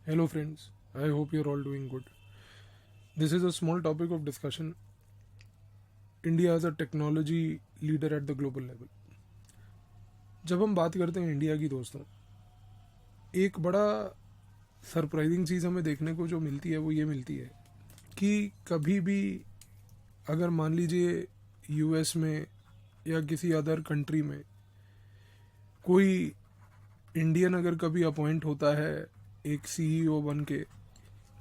Hello, friends. I hope you're all doing good. This is a small topic of discussion. India as a technology leader at the global level. जब हम बात करते हैं India की दोस्तों, एक बड़ा सरप्राइजिंग चीज़ हमें देखने को जो मिलती है वो ये मिलती है कि कभी भी अगर मान लीजिए यूएस में या किसी अदर कंट्री में कोई इंडियन अगर कभी अपॉइंट होता है एक सीईओ बन के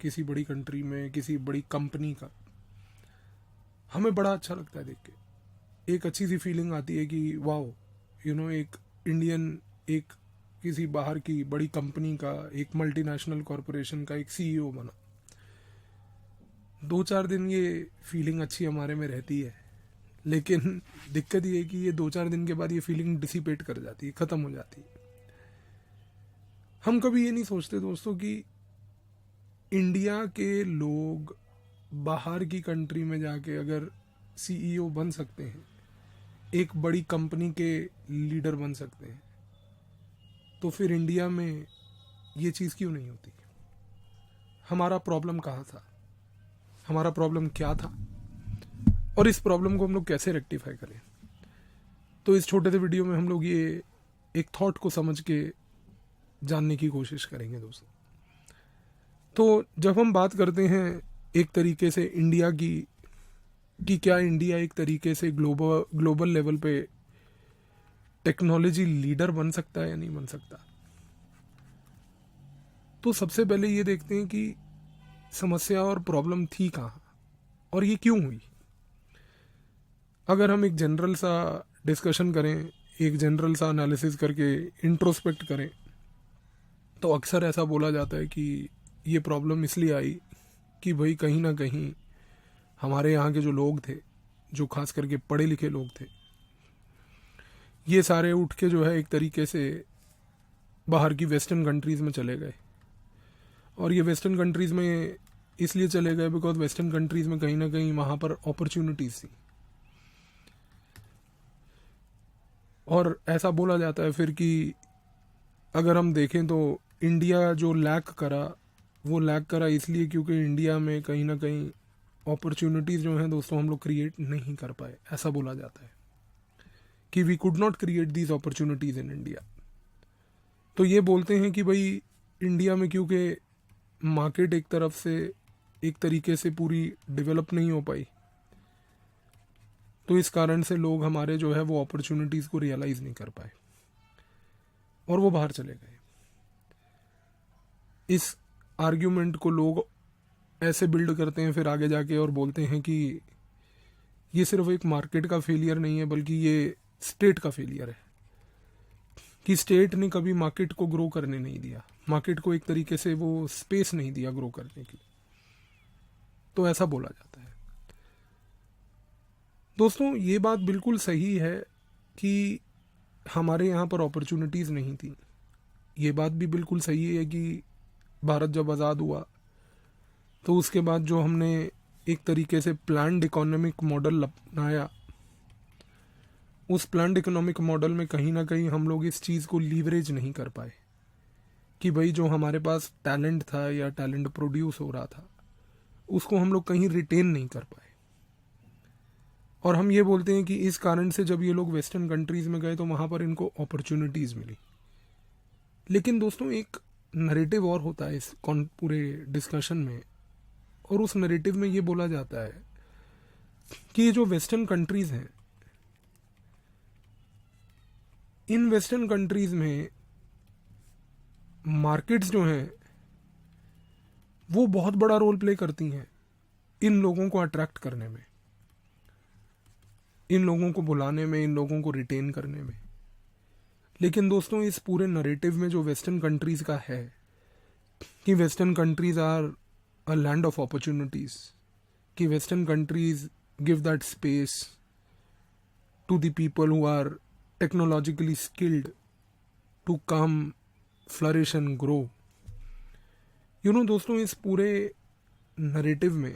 किसी बड़ी कंट्री में किसी बड़ी कंपनी का, हमें बड़ा अच्छा लगता है देख के। एक अच्छी सी फीलिंग आती है कि वाओ, एक इंडियन, एक किसी बाहर की बड़ी कंपनी का, एक मल्टीनेशनल कॉरपोरेशन का एक सीईओ बना। 2-4 दिन ये फीलिंग अच्छी हमारे में रहती है, लेकिन दिक्कत ये है कि ये 2-4 दिन के बाद ये फीलिंग डिसिपेट कर जाती है, ख़त्म हो जाती है। हम कभी ये नहीं सोचते दोस्तों कि इंडिया के लोग बाहर की कंट्री में जाके अगर सीईओ बन सकते हैं, एक बड़ी कंपनी के लीडर बन सकते हैं, तो फिर इंडिया में ये चीज़ क्यों नहीं होती? हमारा प्रॉब्लम कहाँ था? हमारा प्रॉब्लम क्या था? और इस प्रॉब्लम को हम लोग कैसे रेक्टिफाई करें? तो इस छोटे से वीडियो में हम लोग ये एक थॉट को समझ के जानने की कोशिश करेंगे दोस्तों। तो जब हम बात करते हैं एक तरीके से इंडिया की कि क्या इंडिया एक तरीके से ग्लोबल लेवल पे टेक्नोलॉजी लीडर बन सकता है या नहीं बन सकता, तो सबसे पहले ये देखते हैं कि समस्या और प्रॉब्लम थी कहाँ और ये क्यों हुई। अगर हम एक जनरल सा डिस्कशन करें, एक जनरल सा एनालिसिस करके इंट्रोस्पेक्ट करें, तो अक्सर ऐसा बोला जाता है कि ये प्रॉब्लम इसलिए आई कि भाई कहीं ना कहीं हमारे यहाँ के जो लोग थे, जो खास करके पढ़े लिखे लोग थे, ये सारे उठ के जो है एक तरीके से बाहर की वेस्टर्न कंट्रीज़ में चले गए। और ये वेस्टर्न कंट्रीज़ में इसलिए चले गए बिकॉज वेस्टर्न कंट्रीज़ में कहीं ना कहीं वहाँ पर अपॉर्चुनिटीज़ थी। और ऐसा बोला जाता है फिर कि अगर हम देखें तो इंडिया जो लैक करा, वो लैक करा इसलिए क्योंकि इंडिया में कहीं ना कहीं अपॉर्चुनिटीज़ जो हैं दोस्तों हम लोग क्रिएट नहीं कर पाए। ऐसा बोला जाता है कि we could not create these opportunities in India. तो ये बोलते हैं कि भाई इंडिया में क्योंकि मार्केट एक तरफ से एक तरीके से पूरी डेवलप नहीं हो पाई, तो इस कारण से लोग हमारे जो है वो अपॉर्चुनिटीज़ को रियलाइज़ नहीं कर पाए और वो बाहर चले गए। इस आर्ग्यूमेंट को लोग ऐसे बिल्ड करते हैं फिर आगे जाके और बोलते हैं कि ये सिर्फ एक मार्केट का फेलियर नहीं है बल्कि ये स्टेट का फेलियर है, कि स्टेट ने कभी मार्केट को ग्रो करने नहीं दिया, मार्केट को एक तरीके से वो स्पेस नहीं दिया ग्रो करने की। तो ऐसा बोला जाता है दोस्तों। ये बात बिल्कुल सही है कि हमारे यहाँ पर अपॉर्चुनिटीज़ नहीं थी। ये बात भी बिल्कुल सही है कि भारत जब आज़ाद हुआ तो उसके बाद जो हमने एक तरीके से प्लान्ड इकोनॉमिक मॉडल अपनाया, उस प्लान्ड इकोनॉमिक मॉडल में कहीं ना कहीं हम लोग इस चीज़ को लीवरेज नहीं कर पाए कि भाई जो हमारे पास टैलेंट था या टैलेंट प्रोड्यूस हो रहा था उसको हम लोग कहीं रिटेन नहीं कर पाए। और हम ये बोलते हैं कि इस कारण से जब ये लोग वेस्टर्न कंट्रीज़ में गए तो वहाँ पर इनको अपॉर्चुनिटीज़ मिली। लेकिन दोस्तों एक नरेटिव और होता है इस पूरे डिस्कशन में, और उस नरेटिव में ये बोला जाता है कि ये जो वेस्टर्न कंट्रीज़ हैं, इन वेस्टर्न कंट्रीज़ में मार्केट्स जो हैं वो बहुत बड़ा रोल प्ले करती हैं इन लोगों को अट्रैक्ट करने में, इन लोगों को बुलाने में, इन लोगों को रिटेन करने में। लेकिन दोस्तों इस पूरे नरेटिव में जो वेस्टर्न कंट्रीज़ का है कि western countries are a land of opportunities, कि western countries give that space to the people who are technologically skilled to come flourish and grow. दोस्तों इस पूरे नरेटिव में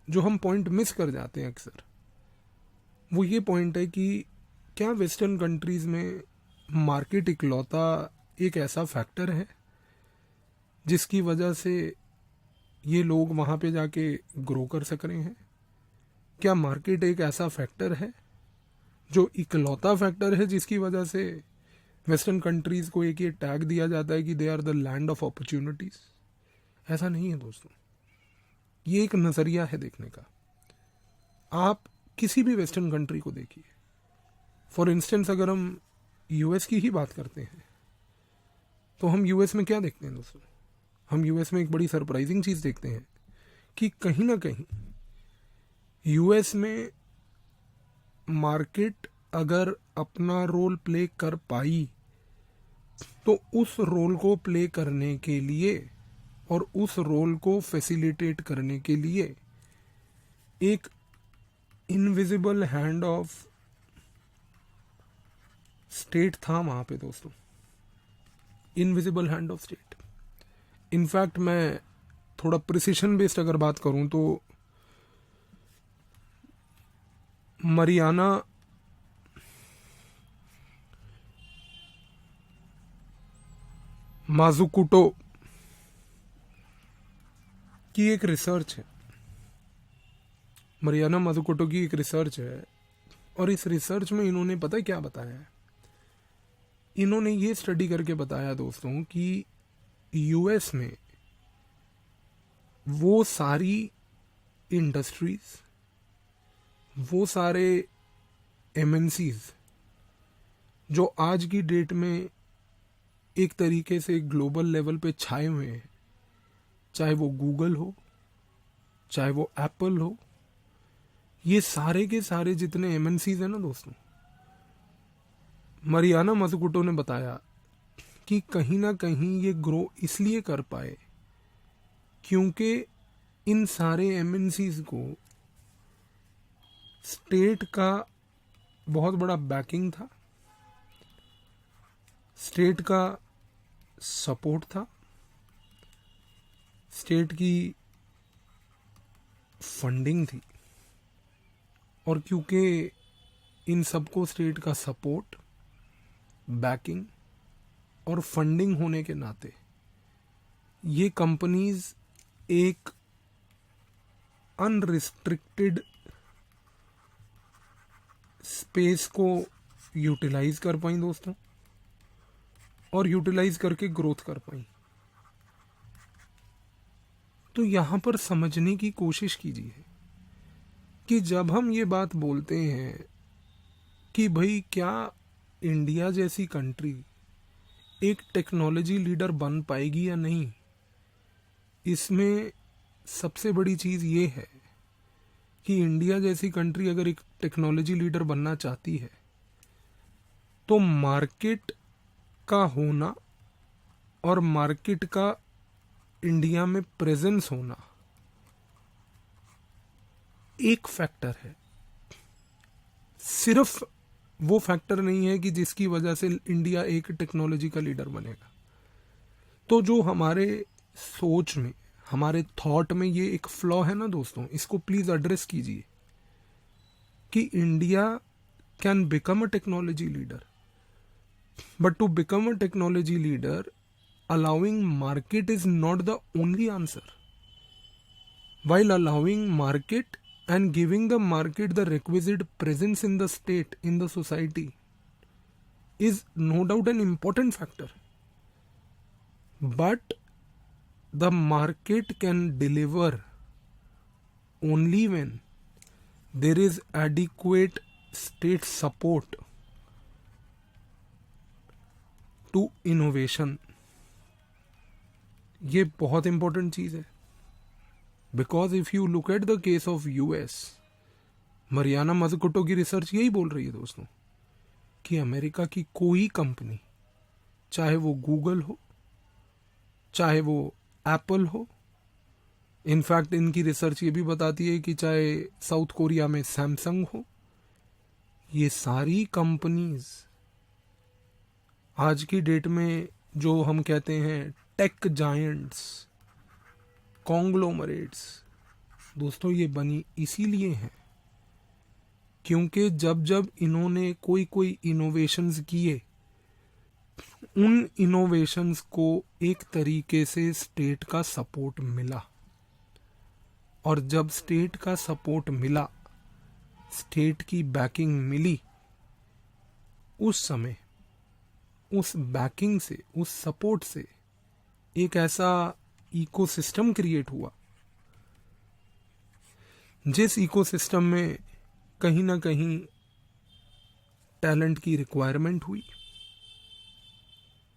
जो हम पॉइंट मिस कर जाते हैं अक्सर, वो ये पॉइंट है कि क्या वेस्टर्न कंट्रीज़ में मार्केट इकलौता एक ऐसा फैक्टर है जिसकी वजह से ये लोग वहाँ पे जाके ग्रो कर सक रहे हैं? क्या मार्केट एक ऐसा फैक्टर है जो इकलौता फैक्टर है जिसकी वजह से वेस्टर्न कंट्रीज को एक ये टैग दिया जाता है कि they are the land of opportunities? ऐसा नहीं है दोस्तों, ये एक नज़रिया है देखने का। आप किसी भी वेस्टर्न कंट्री को देखिए, फॉर इंस्टेंस अगर हम यूएस की ही बात करते हैं तो हम यूएस में क्या देखते हैं दोस्तों? हम यूएस में एक बड़ी सरप्राइजिंग चीज़ देखते हैं कि कहीं ना कहीं यूएस में मार्केट अगर अपना रोल प्ले कर पाई तो उस रोल को प्ले करने के लिए और उस रोल को फैसिलिटेट करने के लिए एक इनविजिबल हैंड ऑफ स्टेट था वहां पे दोस्तों, invisible hand of state. In fact मैं थोड़ा प्रिसिशन बेस्ड अगर बात करूं तो मरियाना माजुकुटो की एक रिसर्च है, मरियाना माजुकुटो की एक रिसर्च है, और इस रिसर्च में इन्होंने पता है क्या बताया है? इन्होंने ये स्टडी करके बताया दोस्तों कि यूएस में वो सारी इंडस्ट्रीज, वो सारे एमएनसीज जो आज की डेट में एक तरीके से ग्लोबल लेवल पे छाए हुए हैं, चाहे वो गूगल हो, चाहे वो एप्पल हो, ये सारे के सारे जितने एमएनसीज हैं ना दोस्तों, मरियाना मजुकुटो ने बताया कि कहीं ना कहीं ये ग्रो इसलिए कर पाए क्योंकि इन सारे एमएनसीज को स्टेट का बहुत बड़ा बैकिंग था, स्टेट का सपोर्ट था, स्टेट की फंडिंग थी, और क्योंकि इन सबको स्टेट का सपोर्ट, बैकिंग और फंडिंग होने के नाते ये कंपनीज एक अनरिस्ट्रिक्टेड स्पेस को यूटिलाइज कर पाई दोस्तों, और यूटिलाइज करके ग्रोथ कर पाई। तो यहां पर समझने की कोशिश कीजिए कि जब हम ये बात बोलते हैं कि भाई क्या इंडिया जैसी कंट्री एक टेक्नोलॉजी लीडर बन पाएगी या नहीं, इसमें सबसे बड़ी चीज़ ये है कि इंडिया जैसी कंट्री अगर एक टेक्नोलॉजी लीडर बनना चाहती है तो मार्केट का होना और मार्केट का इंडिया में प्रेजेंस होना एक फैक्टर है, सिर्फ वो फैक्टर नहीं है कि जिसकी वजह से इंडिया एक टेक्नोलॉजी का लीडर बनेगा। तो जो हमारे सोच में, हमारे थॉट में ये एक फ्लॉ है ना दोस्तों, इसको प्लीज एड्रेस कीजिए कि India can become a technology leader, but to become a technology leader allowing market is not the only answer. While allowing market and giving the market the requisite presence in the state, in the society, is no doubt an important factor. But the market can deliver only when there is adequate state support to innovation. ये बहुत important चीज है, because if you look at the case of US, Mariana Mazzucato की research यही बोल रही है दोस्तों कि अमेरिका की कोई कंपनी, चाहे वो गूगल हो, चाहे वो एप्पल हो, इनफैक्ट इनकी रिसर्च ये भी बताती है कि चाहे साउथ कोरिया में सैमसंग हो, ये सारी कंपनीज आज की डेट में जो हम कहते हैं टेक जायंट्स, कॉन्ग्लोमरेट्स, दोस्तों ये बनी इसीलिए है क्योंकि जब जब इन्होंने कोई इनोवेशंस किए उन इनोवेशंस को एक तरीके से स्टेट का सपोर्ट मिला, और जब स्टेट का सपोर्ट मिला, स्टेट की बैकिंग मिली, उस समय उस बैकिंग से, उस सपोर्ट से एक ऐसा इकोसिस्टम क्रिएट हुआ, जिस इकोसिस्टम में कहीं ना कहीं टैलेंट की रिक्वायरमेंट हुई,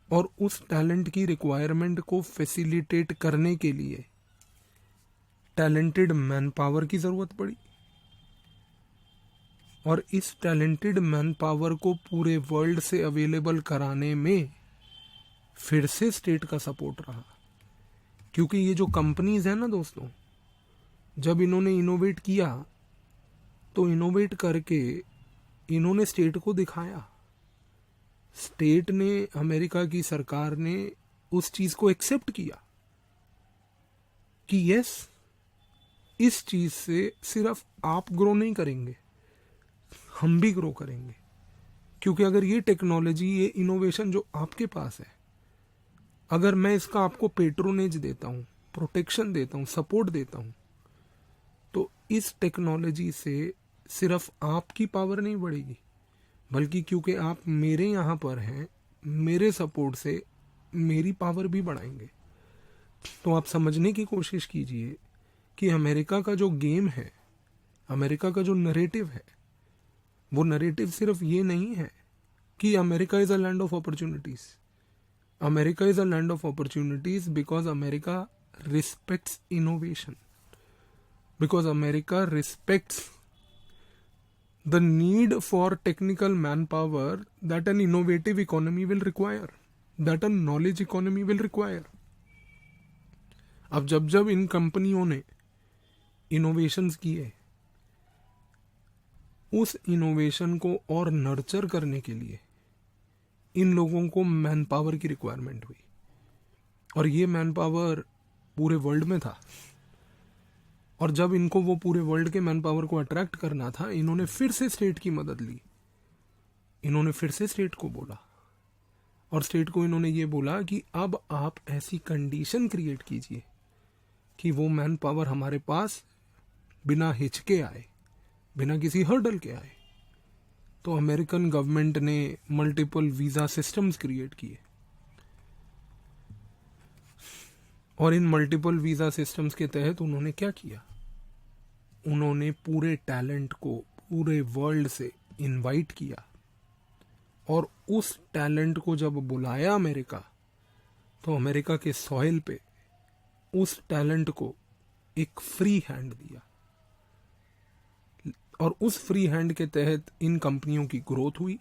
और उस टैलेंट की रिक्वायरमेंट को फैसिलिटेट करने के लिए टैलेंटेड मैन पावर की ज़रूरत पड़ी, और इस टैलेंटेड मैन पावर को पूरे वर्ल्ड से अवेलेबल कराने में फिर से स्टेट का सपोर्ट रहा। क्योंकि ये जो कंपनीज है ना दोस्तों, जब इन्होंने इनोवेट किया तो इनोवेट करके इन्होंने स्टेट को दिखाया, स्टेट ने, अमेरिका की सरकार ने उस चीज को एक्सेप्ट किया कि यस, इस चीज से सिर्फ आप ग्रो नहीं करेंगे, हम भी ग्रो करेंगे। क्योंकि अगर ये टेक्नोलॉजी, ये इनोवेशन जो आपके पास है, अगर मैं इसका आपको पेट्रोनेज देता हूँ, प्रोटेक्शन देता हूँ, सपोर्ट देता हूँ, तो इस टेक्नोलॉजी से सिर्फ आपकी पावर नहीं बढ़ेगी, बल्कि क्योंकि आप मेरे यहाँ पर हैं, मेरे सपोर्ट से मेरी पावर भी बढ़ाएंगे। तो आप समझने की कोशिश कीजिए कि अमेरिका का जो गेम है, अमेरिका का जो नरेटिव है, वो नरेटिव सिर्फ ये नहीं है कि America is a land of opportunities. America is a land of opportunities because America respects innovation, because America respects the need for technical man power that an innovative economy will require, that an knowledge economy will require. अब जब जब इन कंपनियों ने innovations किए, उस innovation को और nurture करने के लिए इन लोगों को मैन पावर की रिक्वायरमेंट हुई, और ये मैन पावर पूरे वर्ल्ड में था। और जब इनको वो पूरे वर्ल्ड के मैन पावर को अट्रैक्ट करना था, इन्होंने फिर से स्टेट की मदद ली। इन्होंने फिर से स्टेट को बोला, और स्टेट को इन्होंने ये बोला कि अब आप ऐसी कंडीशन क्रिएट कीजिए कि वो मैन पावर हमारे पास बिना हिचके आए, बिना किसी हर्डल के आए। तो अमेरिकन गवर्नमेंट ने मल्टीपल वीजा सिस्टम्स क्रिएट किए, और इन मल्टीपल वीजा सिस्टम्स के तहत उन्होंने क्या किया, उन्होंने पूरे टैलेंट को पूरे वर्ल्ड से इनवाइट किया, और उस टैलेंट को जब बुलाया अमेरिका, तो अमेरिका के सॉइल पे उस टैलेंट को एक फ्री हैंड दिया, और उस फ्री हैंड के तहत इन कंपनियों की ग्रोथ हुई,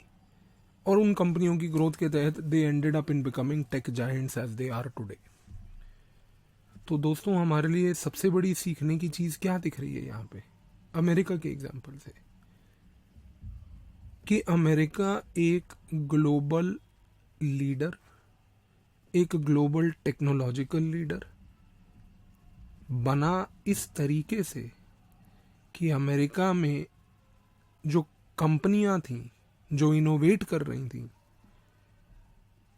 और उन कंपनियों की ग्रोथ के तहत they ended up in becoming tech giants as they are today. तो दोस्तों, हमारे लिए सबसे बड़ी सीखने की चीज क्या दिख रही है यहाँ पे अमेरिका के एग्जाम्पल से, कि अमेरिका एक ग्लोबल लीडर, एक ग्लोबल टेक्नोलॉजिकल लीडर बना इस तरीके से कि अमेरिका में जो कंपनियां थीं, जो इनोवेट कर रही थीं,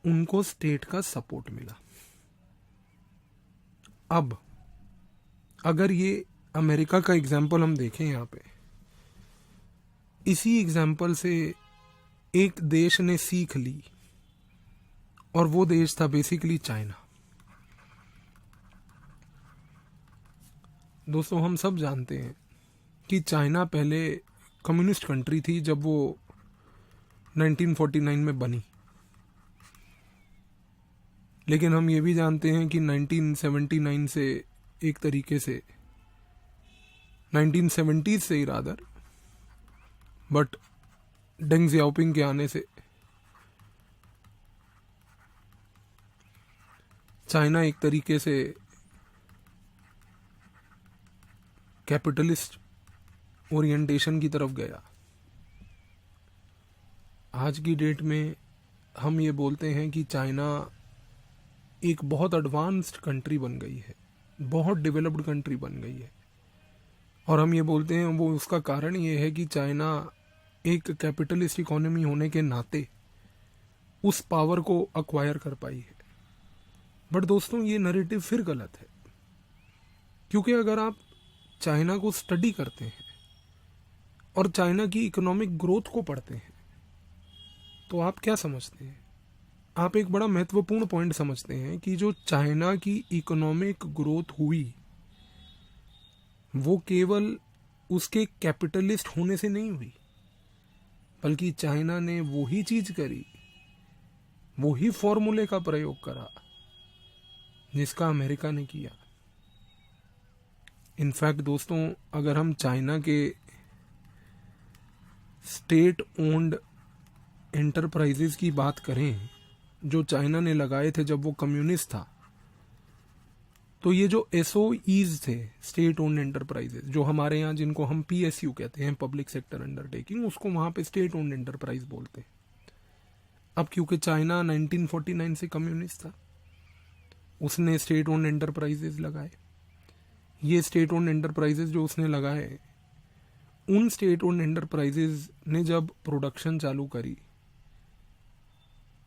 उनको स्टेट का सपोर्ट मिला। अब अगर ये अमेरिका का एग्जाम्पल हम देखें यहाँ पे, इसी एग्जाम्पल से एक देश ने सीख ली, और वो देश था बेसिकली चाइना। दोस्तों, हम सब जानते हैं कि चाइना पहले कम्युनिस्ट कंट्री थी जब वो 1949 में बनी, लेकिन हम ये भी जानते हैं कि 1979 से, एक तरीके से 1970s से ही रादर, बट डेंग जियाओपिंग के आने से चाइना एक तरीके से कैपिटलिस्ट ओरिएंटेशन की तरफ गया। आज की डेट में हम ये बोलते हैं कि चाइना एक बहुत एडवांस्ड कंट्री बन गई है, बहुत डेवलप्ड कंट्री बन गई है, और हम ये बोलते हैं वो उसका कारण ये है कि चाइना एक कैपिटलिस्ट इकोनॉमी होने के नाते उस पावर को अक्वायर कर पाई है। बट दोस्तों ये नैरेटिव फिर गलत है, क्योंकि अगर आप चाइना को स्टडी करते हैं और चाइना की इकोनॉमिक ग्रोथ को पढ़ते हैं तो आप क्या समझते हैं? आप एक बड़ा महत्वपूर्ण पॉइंट समझते हैं कि जो चाइना की इकोनॉमिक ग्रोथ हुई वो केवल उसके कैपिटलिस्ट होने से नहीं हुई, बल्कि चाइना ने वही चीज करी, वही फॉर्मूले का प्रयोग करा जिसका अमेरिका ने किया। इनफैक्ट दोस्तों, अगर हम चाइना के स्टेट ओन्ड एंटरप्राइजेस की बात करें जो चाइना ने लगाए थे जब वो कम्युनिस्ट था, तो ये जो एसओईज थे, स्टेट ओन्ड एंटरप्राइजेस, जो हमारे यहाँ जिनको हम पीएसयू कहते हैं, पब्लिक सेक्टर अंडरटेकिंग, उसको वहां पे स्टेट ओन्ड एंटरप्राइज बोलते हैं। अब क्योंकि चाइना 1949 से कम्युनिस्ट था, उसने स्टेट ओन्ड एंटरप्राइजेस लगाए। ये स्टेट ओन्ड एंटरप्राइजेस जो उसने लगाए, उन स्टेट ओन्ड एंटरप्राइजेस ने जब प्रोडक्शन चालू करी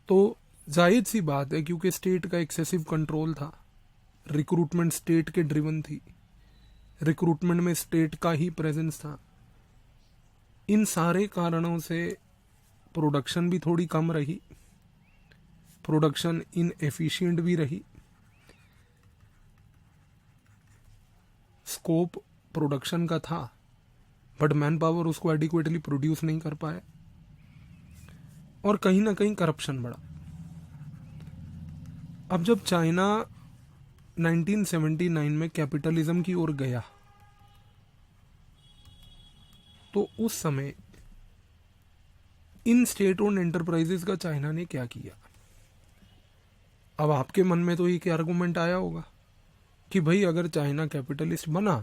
तो जाहिर सी बात है, क्योंकि स्टेट का एक्सेसिव कंट्रोल था, रिक्रूटमेंट स्टेट के ड्रिवन थी, रिक्रूटमेंट में स्टेट का ही प्रेजेंस था, इन सारे कारणों से प्रोडक्शन भी थोड़ी कम रही, प्रोडक्शन इनएफिशिएंट भी रही, स्कोप प्रोडक्शन का था बट मैन पावर उसको एडिक्वेटली प्रोड्यूस नहीं कर पाया, और कहीं ना कहीं करप्शन बढ़ा। अब जब चाइना 1979 में कैपिटलिज्म की ओर गया तो उस समय इन स्टेट ओन्ड एंटरप्राइजेस का चाइना ने क्या किया? अब आपके मन में तो एक आर्गुमेंट आया होगा कि भाई अगर चाइना कैपिटलिस्ट बना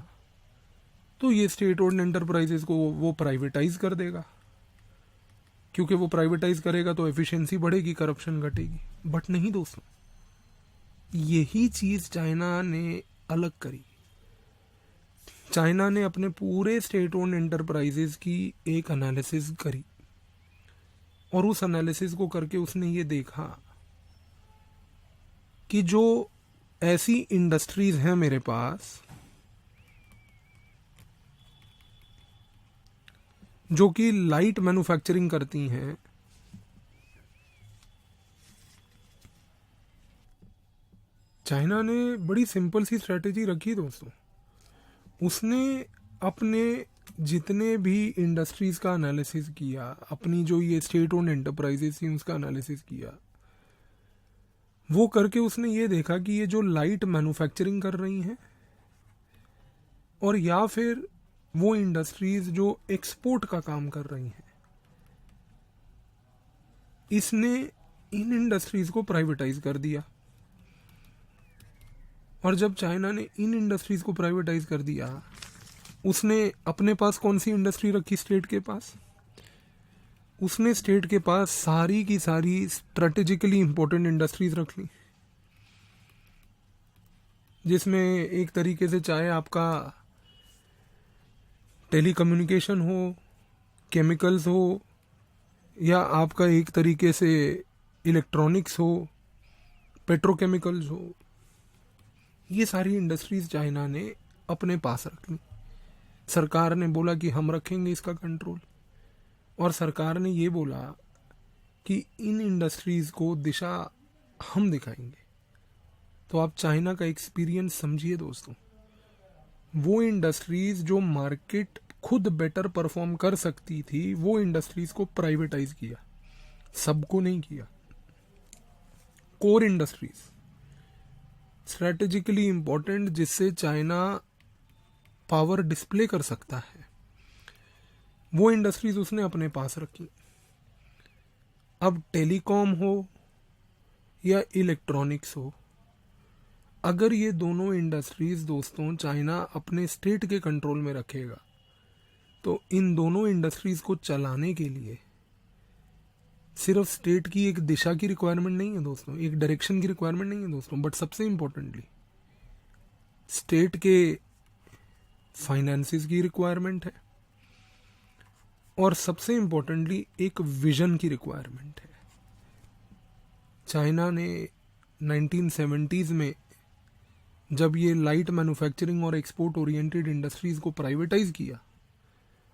तो ये स्टेट ओन्ड एंटरप्राइजेस को वो प्राइवेटाइज कर देगा, क्योंकि वो प्राइवेटाइज करेगा तो एफिशिएंसी बढ़ेगी, करप्शन घटेगी। बट नहीं दोस्तों, यही चीज चाइना ने अलग करी। चाइना ने अपने पूरे स्टेट ओन्ड एंटरप्राइजेस की एक एनालिसिस करी, और उस एनालिसिस को करके उसने ये देखा कि जो ऐसी इंडस्ट्रीज हैं मेरे पास जो कि लाइट मैन्युफैक्चरिंग करती हैं, चाइना ने बड़ी सिंपल सी स्ट्रेटेजी रखी दोस्तों। उसने अपने जितने भी इंडस्ट्रीज का एनालिसिस किया, अपनी जो ये स्टेट ओन्ड एंटरप्राइजेस थी उसका एनालिसिस किया, वो करके उसने ये देखा कि ये जो लाइट मैन्युफैक्चरिंग कर रही हैं और या फिर वो इंडस्ट्रीज जो एक्सपोर्ट का काम कर रही हैं, इसने इन इंडस्ट्रीज को प्राइवेटाइज कर दिया। और जब चाइना ने इन इंडस्ट्रीज को प्राइवेटाइज कर दिया, उसने अपने पास कौन सी इंडस्ट्री रखी स्टेट के पास? उसने स्टेट के पास सारी की सारी स्ट्रेटेजिकली इंपॉर्टेंट इंडस्ट्रीज रख ली, जिसमें एक तरीके से चाहे आपका टेलीकम्युनिकेशन हो, केमिकल्स हो, या आपका एक तरीके से इलेक्ट्रॉनिक्स हो, पेट्रोकेमिकल्स हो, ये सारी इंडस्ट्रीज चाइना ने अपने पास रख ली। सरकार ने बोला कि हम रखेंगे इसका कंट्रोल, और सरकार ने ये बोला कि इन इंडस्ट्रीज को दिशा हम दिखाएंगे। तो आप चाइना का एक्सपीरियंस समझिए दोस्तों। वो इंडस्ट्रीज जो मार्केट खुद बेटर परफॉर्म कर सकती थी, वो इंडस्ट्रीज को प्राइवेटाइज किया, सबको नहीं किया। कोर इंडस्ट्रीज स्ट्रेटेजिकली इंपॉर्टेंट, जिससे चाइना पावर डिस्प्ले कर सकता है, वो इंडस्ट्रीज उसने अपने पास रखी। अब टेलीकॉम हो या इलेक्ट्रॉनिक्स हो, अगर ये दोनों इंडस्ट्रीज दोस्तों चाइना अपने स्टेट के कंट्रोल में रखेगा तो इन दोनों इंडस्ट्रीज को चलाने के लिए सिर्फ स्टेट की एक दिशा की रिक्वायरमेंट नहीं है दोस्तों, एक डायरेक्शन की रिक्वायरमेंट नहीं है दोस्तों, बट सबसे इंपॉर्टेंटली स्टेट के फाइनेंसेस की रिक्वायरमेंट है, और सबसे इंपॉर्टेंटली एक विजन की रिक्वायरमेंट है। चाइना ने 1970s में जब ये लाइट मैन्युफैक्चरिंग और एक्सपोर्ट ओरिएंटेड इंडस्ट्रीज को प्राइवेटाइज किया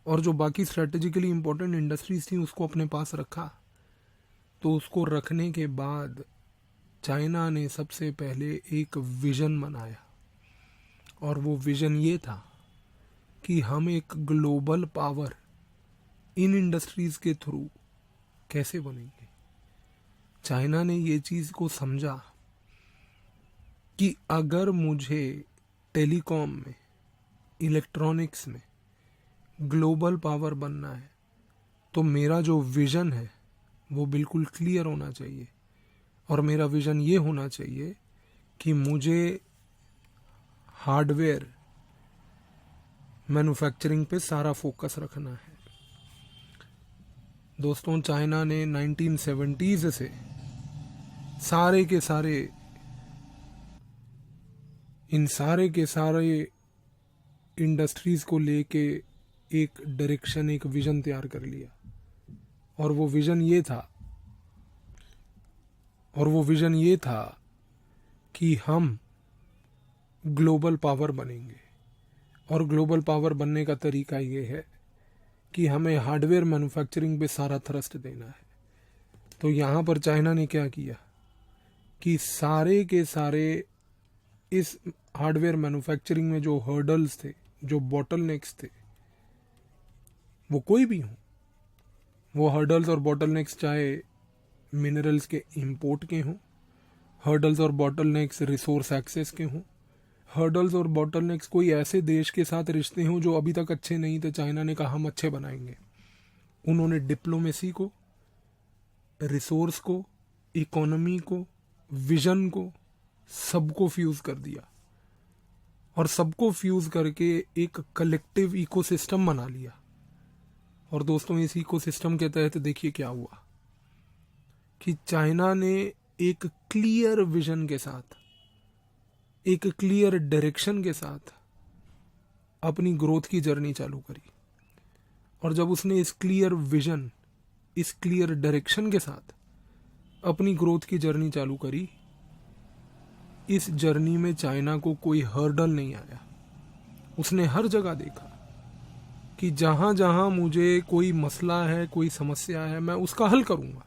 और जो बाकी स्ट्रेटेजिकली इंपॉर्टेंट इंडस्ट्रीज थी उसको अपने पास रखा, तो उसको रखने के बाद चाइना ने सबसे पहले एक विजन बनाया, और वो विजन ये था कि हम एक ग्लोबल पावर इन इंडस्ट्रीज के थ्रू कैसे बनेंगे। चाइना ने ये चीज़ को समझा कि अगर मुझे टेलीकॉम में, इलेक्ट्रॉनिक्स में ग्लोबल पावर बनना है तो मेरा जो विज़न है वो बिल्कुल क्लियर होना चाहिए, और मेरा विज़न ये होना चाहिए कि मुझे हार्डवेयर मैन्युफैक्चरिंग पे सारा फोकस रखना है। दोस्तों, चाइना ने 1970s से सारे के सारे इंडस्ट्रीज को लेके एक डायरेक्शन, एक विजन तैयार कर लिया, और वो विजन ये था कि हम ग्लोबल पावर बनेंगे। और ग्लोबल पावर बनने का तरीका ये है कि हमें हार्डवेयर मैन्युफैक्चरिंग पे सारा थ्रस्ट देना है। तो यहाँ पर चाइना ने क्या किया कि सारे के सारे इस हार्डवेयर मैन्युफैक्चरिंग में जो हर्डल्स थे, जो बॉटलनेक्स थे, वो कोई भी हों, वो हर्डल्स और बॉटलनेक्स चाहे मिनरल्स के इंपोर्ट के हों, हर्डल्स और बॉटलनेक्स रिसोर्स एक्सेस के हों, हर्डल्स और बॉटलनेक्स कोई ऐसे देश के साथ रिश्ते हों जो अभी तक अच्छे नहीं थे, चाइना ने कहा हम अच्छे बनाएंगे। उन्होंने डिप्लोमेसी को, रिसोर्स को, इकोनॉमी को, विजन को, सबको फ्यूज कर दिया, और सबको फ्यूज करके एक कलेक्टिव इकोसिस्टम बना लिया। और दोस्तों, इस इकोसिस्टम के तहत देखिए क्या हुआ कि चाइना ने एक क्लियर विजन के साथ, एक क्लियर डायरेक्शन के साथ अपनी ग्रोथ की जर्नी चालू करी। और जब उसने इस क्लियर विजन, इस क्लियर डायरेक्शन के साथ अपनी ग्रोथ की जर्नी चालू करी, इस जर्नी में चाइना को कोई हर्डल नहीं आया। उसने हर जगह देखा कि जहां जहां मुझे कोई मसला है, कोई समस्या है, मैं उसका हल करूंगा।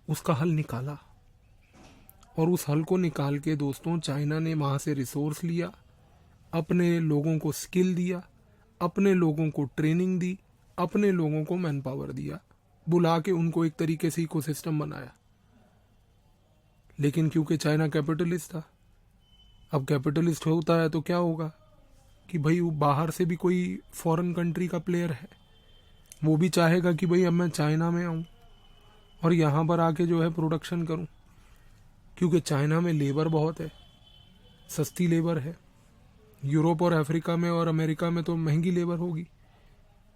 उसका हल निकाला, और उस हल को निकाल के दोस्तों चाइना ने वहाँ से रिसोर्स लिया, अपने लोगों को स्किल दिया, अपने लोगों को ट्रेनिंग दी, अपने लोगों को मैन पावर दिया, बुला के उनको एक तरीके से इकोसिस्टम बनाया। लेकिन क्योंकि चाइना कैपिटलिस्ट था, अब कैपिटलिस्ट होता है तो क्या होगा कि भाई वो बाहर से भी कोई फॉरेन कंट्री का प्लेयर है, वो भी चाहेगा कि भाई अब मैं चाइना में आऊँ और यहाँ पर आके जो है प्रोडक्शन करूँ, क्योंकि चाइना में लेबर बहुत है, सस्ती लेबर है। यूरोप और अफ्रीका में और अमेरिका में तो महंगी लेबर होगी,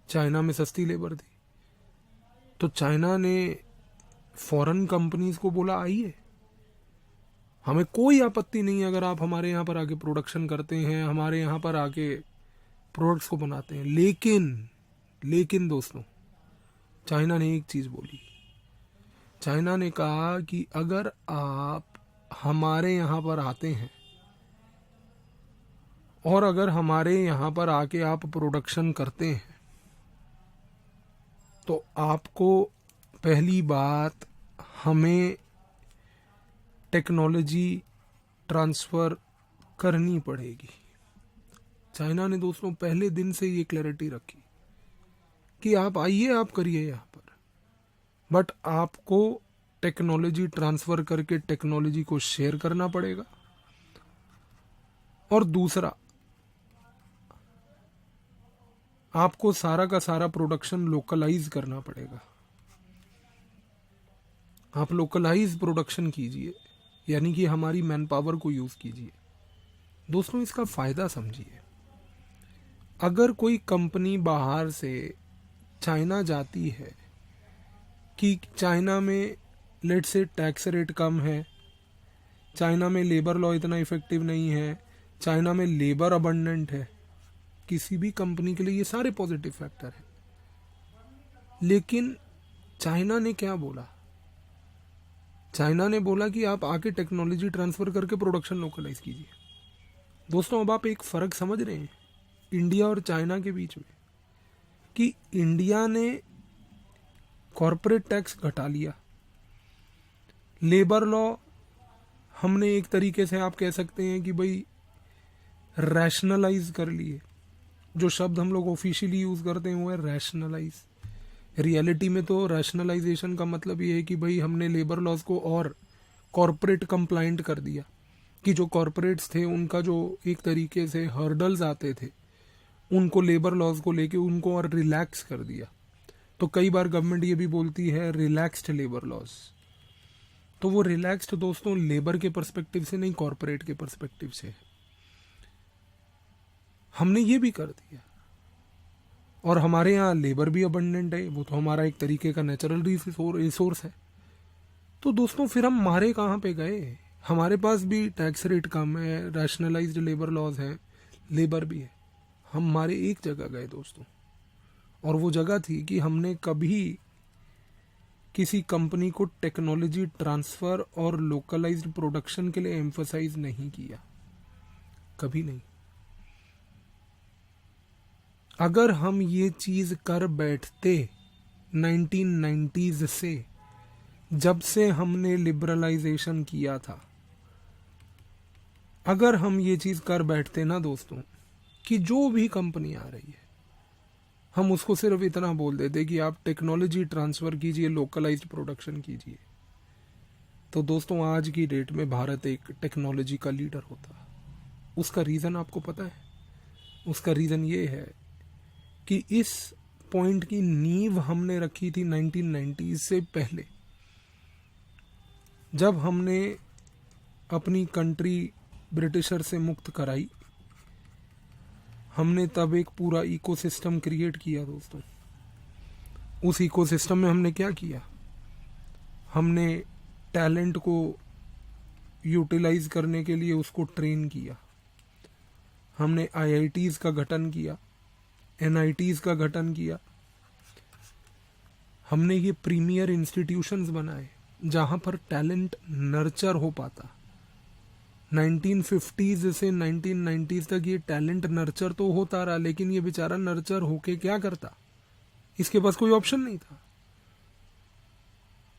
चाइना में सस्ती लेबर थी। तो चाइना ने फॉरेन कंपनीज को बोला आइए, हमें कोई आपत्ति नहीं है अगर आप हमारे यहाँ पर आके प्रोडक्शन करते हैं, हमारे यहाँ पर आके प्रोडक्ट्स को बनाते हैं। लेकिन दोस्तों, चाइना ने एक चीज़ बोली। चाइना ने कहा कि अगर आप हमारे यहाँ पर आते हैं और अगर हमारे यहाँ पर आके आप प्रोडक्शन करते हैं तो आपको पहली बात हमें टेक्नोलॉजी ट्रांसफ़र करनी पड़ेगी। चाइना ने दोस्तों पहले दिन से ये क्लैरिटी रखी कि आप आइए, आप करिए यहाँ पर, बट आपको टेक्नोलॉजी ट्रांसफ़र करके टेक्नोलॉजी को शेयर करना पड़ेगा। और दूसरा, आपको सारा का सारा प्रोडक्शन लोकलाइज करना पड़ेगा। आप लोकलाइज प्रोडक्शन कीजिए, यानी कि हमारी मैन पावर को यूज़ कीजिए। दोस्तों, इसका फ़ायदा समझिए। अगर कोई कंपनी बाहर से चाइना जाती है कि चाइना में लेट से टैक्स रेट कम है, चाइना में लेबर लॉ इतना इफेक्टिव नहीं है, चाइना में लेबर अबंडेंट है, किसी भी कंपनी के लिए ये सारे पॉजिटिव फैक्टर हैं। लेकिन चाइना ने क्या बोला? चाइना ने बोला कि आप आके टेक्नोलॉजी ट्रांसफ़र करके प्रोडक्शन लोकलाइज कीजिए। दोस्तों अब आप एक फ़र्क समझ रहे हैं इंडिया और चाइना के बीच में, कि इंडिया ने कॉरपोरेट टैक्स घटा लिया, लेबर लॉ हमने एक तरीके से आप कह सकते हैं कि भाई रैशनलाइज कर लिए। जो शब्द हम लोग ऑफिशियली यूज़ करते हैं वो है रैशनलाइज। रियलिटी में तो रैशनलाइजेशन का मतलब ये है कि भाई हमने लेबर लॉज को और कॉरपोरेट कंप्लाइंट कर दिया, कि जो कॉरपोरेट्स थे उनका जो एक तरीके से हर्डल्स आते थे उनको लेबर लॉज को लेके उनको और रिलैक्स कर दिया। तो कई बार गवर्नमेंट ये भी बोलती है रिलैक्स्ड लेबर लॉज। तो वो रिलैक्स्ड दोस्तों लेबर के पर्सपेक्टिव से नहीं, कॉरपोरेट के पर्सपेक्टिव से। हमने ये भी कर दिया और हमारे यहाँ लेबर भी अबंडेंट है, वो तो हमारा एक तरीके का नेचुरल रिसोर्स है। तो दोस्तों फिर हम मारे कहाँ पे गए? हमारे पास भी टैक्स रेट कम है, रैशनलाइज्ड लेबर लॉज हैं, लेबर भी है, हम मारे एक जगह गए दोस्तों, और वो जगह थी कि हमने कभी किसी कंपनी को टेक्नोलॉजी ट्रांसफ़र और लोकलाइज्ड प्रोडक्शन के लिए एम्फसाइज नहीं किया, कभी नहीं। अगर हम ये चीज़ कर बैठते 1990s से, जब से हमने लिबरलाइजेशन किया था, अगर हम ये चीज़ कर बैठते ना दोस्तों कि जो भी कंपनी आ रही है हम उसको सिर्फ इतना बोल देते कि आप टेक्नोलॉजी ट्रांसफ़र कीजिए, लोकलाइज्ड प्रोडक्शन कीजिए, तो दोस्तों आज की डेट में भारत एक टेक्नोलॉजी का लीडर होता। उसका रीज़न आपको पता है? उसका रीज़न ये है कि इस पॉइंट की नींव हमने रखी थी 1990s से पहले, जब हमने अपनी कंट्री ब्रिटिशर से मुक्त कराई। हमने तब एक पूरा इकोसिस्टम क्रिएट किया दोस्तों। उस इकोसिस्टम में हमने क्या किया? हमने टैलेंट को यूटिलाइज करने के लिए उसको ट्रेन किया। हमने आईआईटीज़ का गठन किया, एनआईटीज़ का गठन किया। हमने ये प्रीमियर इंस्टीट्यूशंस बनाए जहाँ पर टैलेंट नर्चर हो पाता। 1950s से 1990s तक ये टैलेंट नर्चर तो होता रहा, लेकिन ये बेचारा नर्चर होके क्या करता? इसके पास कोई ऑप्शन नहीं था।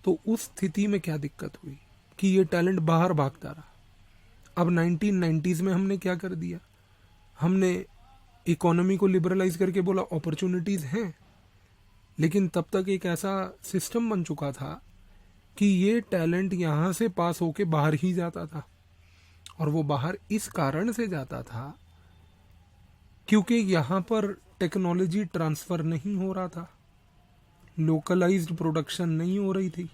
तो उस स्थिति में क्या दिक्कत हुई कि ये टैलेंट बाहर भागता रहा। अब 1990s में हमने क्या कर दिया? हमने इकोनॉमी को लिबरलाइज करके बोला अपॉर्चुनिटीज़ हैं, लेकिन तब तक एक ऐसा सिस्टम बन चुका था कि ये टैलेंट यहाँ से पास होके बाहर ही जाता था, और वो बाहर इस कारण से जाता था क्योंकि यहाँ पर टेक्नोलॉजी ट्रांसफ़र नहीं हो रहा था, लोकलाइज्ड प्रोडक्शन नहीं हो रही थी।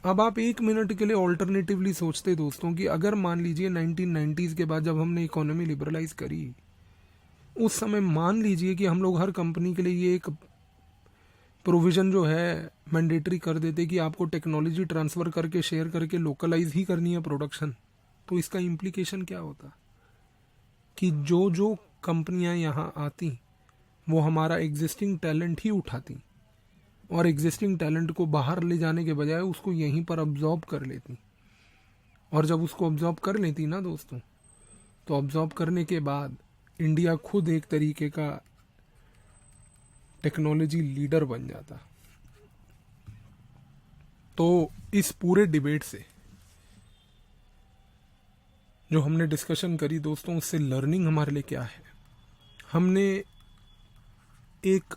अब आप एक मिनट के लिए ऑल्टरनेटिवली सोचते दोस्तों कि अगर मान लीजिए 1990s के बाद जब हमने इकोनॉमी लिबरलाइज करी, उस समय मान लीजिए कि हम लोग हर कंपनी के लिए ये एक प्रोविज़न जो है मैंडेटरी कर देते कि आपको टेक्नोलॉजी ट्रांसफ़र करके शेयर करके लोकलाइज ही करनी है प्रोडक्शन, तो इसका इम्प्लीकेशन क्या होता कि जो जो कंपनियां यहाँ आती वो हमारा एग्जिस्टिंग टैलेंट ही उठाती और एग्जिस्टिंग टैलेंट को बाहर ले जाने के बजाय उसको यहीं पर अब्जॉर्ब कर लेती। और जब उसको अब्जॉर्ब कर लेती ना दोस्तों, तो अब्जॉर्ब करने के बाद इंडिया खुद एक तरीके का टेक्नोलॉजी लीडर बन जाता। तो इस पूरे डिबेट से जो हमने डिस्कशन करी दोस्तों, उससे लर्निंग हमारे लिए क्या है? हमने एक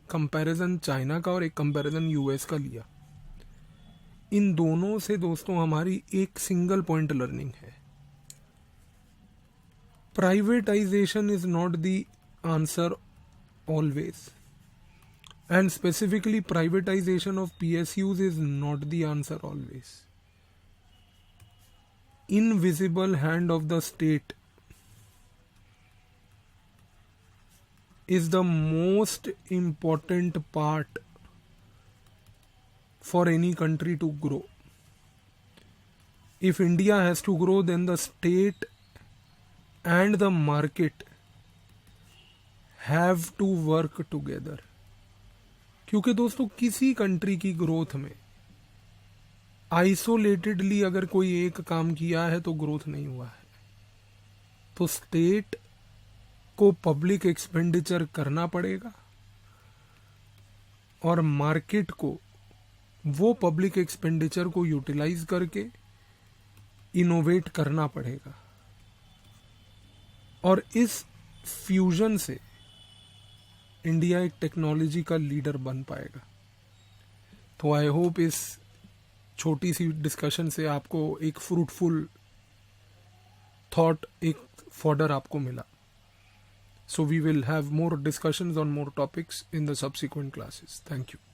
कंपैरिजन चाइना का और एक कंपैरिजन यूएस का लिया। इन दोनों से दोस्तों हमारी एक सिंगल पॉइंट लर्निंग है, privatisation is not the answer always, and specifically privatisation of PSUs is not the answer always. Invisible hand of the state is the most important part for any country to grow. If India has to grow, then the state and the market have to work together. क्योंकि दोस्तों किसी country की growth में आइसोलेटेडली अगर कोई एक काम किया है तो ग्रोथ नहीं हुआ है। तो स्टेट को पब्लिक एक्सपेंडिचर करना पड़ेगा और मार्केट को वो पब्लिक एक्सपेंडिचर को यूटिलाइज करके इनोवेट करना पड़ेगा, और इस फ्यूजन से इंडिया एक टेक्नोलॉजी का लीडर बन पाएगा। तो आई होप इस छोटी सी डिस्कशन से आपको एक फ्रूटफुल थॉट, एक फॉडर आपको मिला। So we will have more discussions on more topics in the subsequent classes. Thank you.